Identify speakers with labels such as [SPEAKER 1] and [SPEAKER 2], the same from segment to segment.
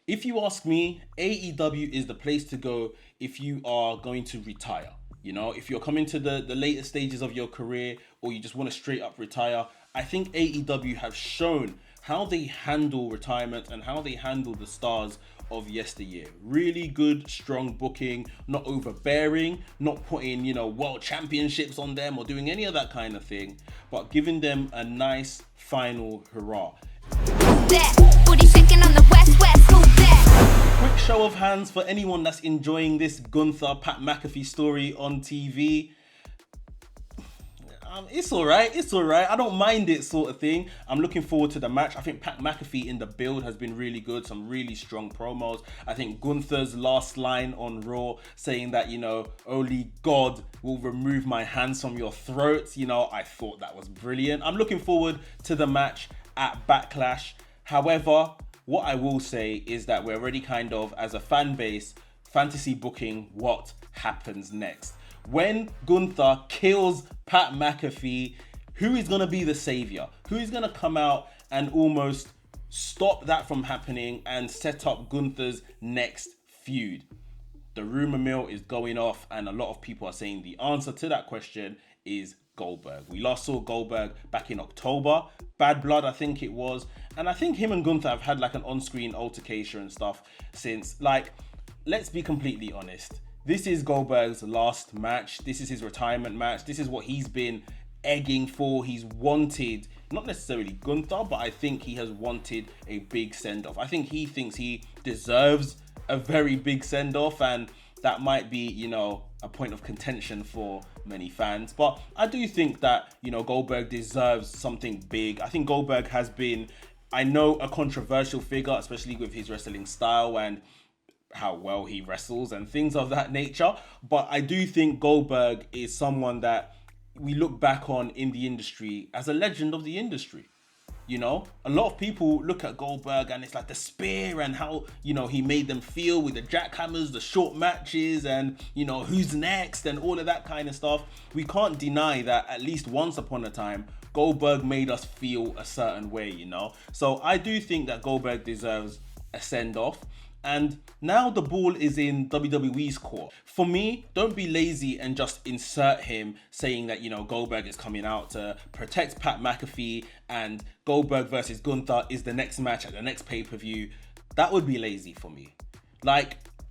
[SPEAKER 1] If you ask me, AEW is the place to go if you are going to retire. You know, if you're coming to the later stages of your career or you just want to straight up retire, I think AEW have shown how they handle retirement and how they handle the stars of yesteryear. Really good, strong booking, not overbearing, not putting, world championships on them or doing any of that kind of thing, but giving them a nice final hurrah. Quick show of hands for anyone that's enjoying this Gunther Pat McAfee story on TV. It's alright. I don't mind it, sort of thing. I'm looking forward to the match. I think Pat McAfee in the build has been really good. Some really strong promos. I think Gunther's last line on Raw saying that, only God will remove my hands from your throats. I thought that was brilliant. I'm looking forward to the match at Backlash. However, what I will say is that we're already kind of, as a fan base, fantasy booking what happens next. When Gunther kills Pat McAfee, who is going to be the savior? Who is going to come out and almost stop that from happening and set up Gunther's next feud? The rumor mill is going off, and a lot of people are saying the answer to that question is Goldberg. We last saw Goldberg back in October, Bad Blood I think it was, and I think him and Gunther have had like an on-screen altercation and stuff since. Let's be completely honest. This is Goldberg's last match. This is his retirement match. This is what he's been egging for. He's wanted, not necessarily Gunther, but I think he has wanted a big send-off. I think he thinks he deserves a very big send-off, and that might be, a point of contention for many fans. But I do think that, Goldberg deserves something big. I think Goldberg has been, I know, a controversial figure, especially with his wrestling style and how well he wrestles and things of that nature. But I do think Goldberg is someone that we look back on in the industry as a legend of the industry. A lot of people look at Goldberg and it's like the spear and how, he made them feel with the jackhammers, the short matches and, who's next and all of that kind of stuff. We can't deny that at least once upon a time, Goldberg made us feel a certain way, So I do think that Goldberg deserves a send-off. And now the ball is in WWE's court. For me, don't be lazy and just insert him saying that, Goldberg is coming out to protect Pat McAfee and Goldberg versus Gunther is the next match at the next pay-per-view. That would be lazy for me.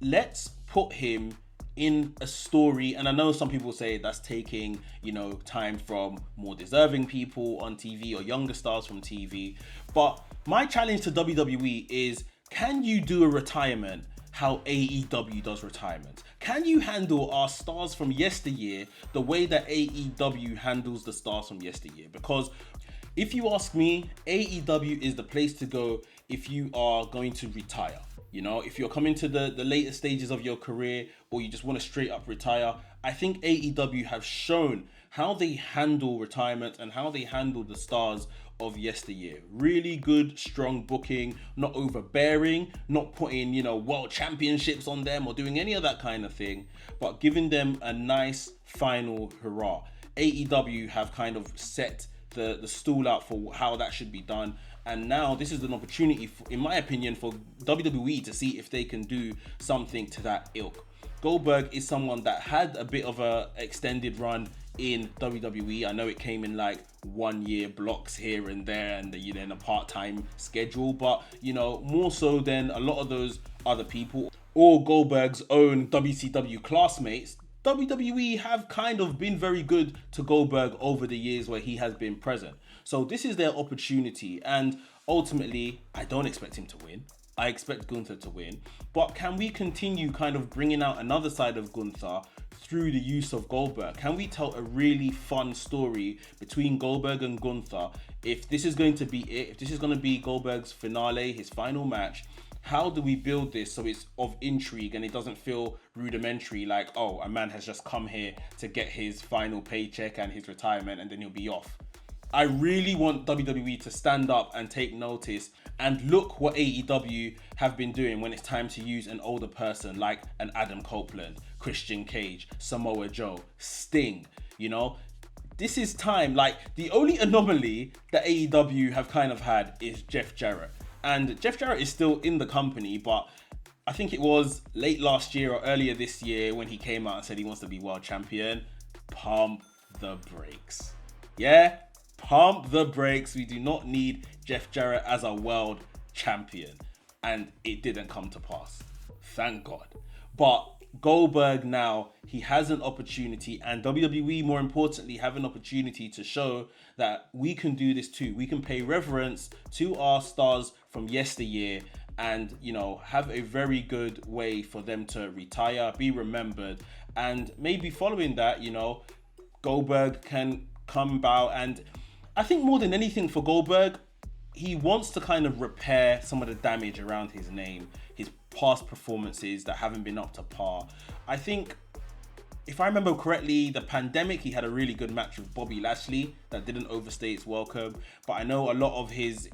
[SPEAKER 1] Let's put him in a story. And I know some people say that's taking, time from more deserving people on TV or younger stars from TV. But my challenge to WWE is, can you do a retirement how AEW does retirement? Can you handle our stars from yesteryear the way that AEW handles the stars from yesteryear? Because if you ask me, AEW is the place to go if you are going to retire. If you're coming to the later stages of your career or you just want to straight up retire, I think AEW have shown how they handle retirement and how they handle the stars of yesteryear. Really good, strong booking, not overbearing, not putting, world championships on them or doing any of that kind of thing, but giving them a nice final hurrah. AEW have kind of set the stool out for how that should be done. And now this is an opportunity, in my opinion, for WWE to see if they can do something to that ilk. Goldberg is someone that had a bit of a extended run in WWE. I know it came in 1 year blocks here and there and in a part-time schedule, but more so than a lot of those other people or Goldberg's own WCW classmates, WWE have kind of been very good to Goldberg over the years where he has been present. So this is their opportunity, and ultimately I don't expect him to win. I expect Gunther to win, but can we continue kind of bringing out another side of Gunther through the use of Goldberg? Can we tell a really fun story between Goldberg and Gunther? If this is going to be it, if this is going to be Goldberg's finale, his final match, how do we build this so it's of intrigue and it doesn't feel rudimentary, like, oh, a man has just come here to get his final paycheck and his retirement and then he'll be off? I really want WWE to stand up and take notice and look what AEW have been doing when it's time to use an older person like an Adam Copeland, Christian Cage, Samoa Joe, Sting. This is time. The only anomaly that AEW have kind of had is Jeff Jarrett. And Jeff Jarrett is still in the company, but I think it was late last year or earlier this year when he came out and said he wants to be world champion. Pump the brakes. Yeah? Pump the brakes. We do not need Jeff Jarrett as a world champion. And it didn't come to pass. Thank God. But Goldberg now, he has an opportunity, and WWE, more importantly, have an opportunity to show that we can do this too. We can pay reverence to our stars from yesteryear and, you know, have a very good way for them to retire, be remembered, and maybe following that, you know, Goldberg can come about. And I think more than anything for Goldberg, he wants to kind of repair some of the damage around his name, his past performances that haven't been up to par. I think, if I remember correctly, the pandemic, he had a really good match with Bobby Lashley that didn't overstay its welcome. But I know a lot of his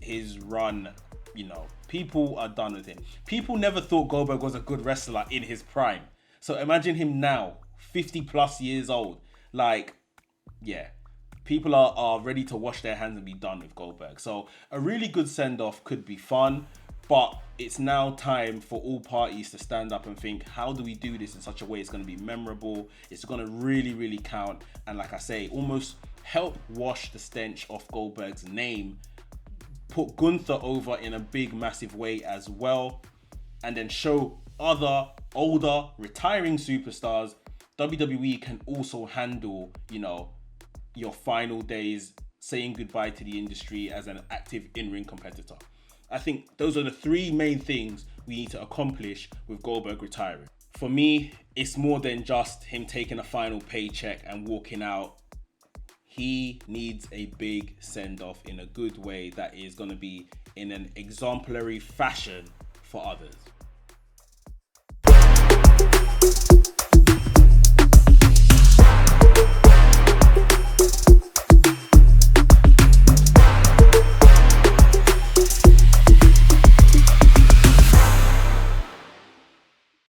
[SPEAKER 1] run, you know, people are done with him. People never thought Goldberg was a good wrestler in his prime. So imagine him now, 50 plus years old. Like, yeah. People are ready to wash their hands and be done with Goldberg. So a really good send-off could be fun, but it's now time for all parties to stand up and think, how do we do this in such a way it's going to be memorable, it's going to really, really count, and like I say, almost help wash the stench off Goldberg's name, put Gunther over in a big, massive way as well, and then show other, older, retiring superstars WWE can also handle, you know, your final days, saying goodbye to the industry as an active in-ring competitor. I think those are the three main things we need to accomplish with Goldberg retiring. For me, it's more than just him taking a final paycheck and walking out. He needs a big send-off in a good way that is going to be in an exemplary fashion for others.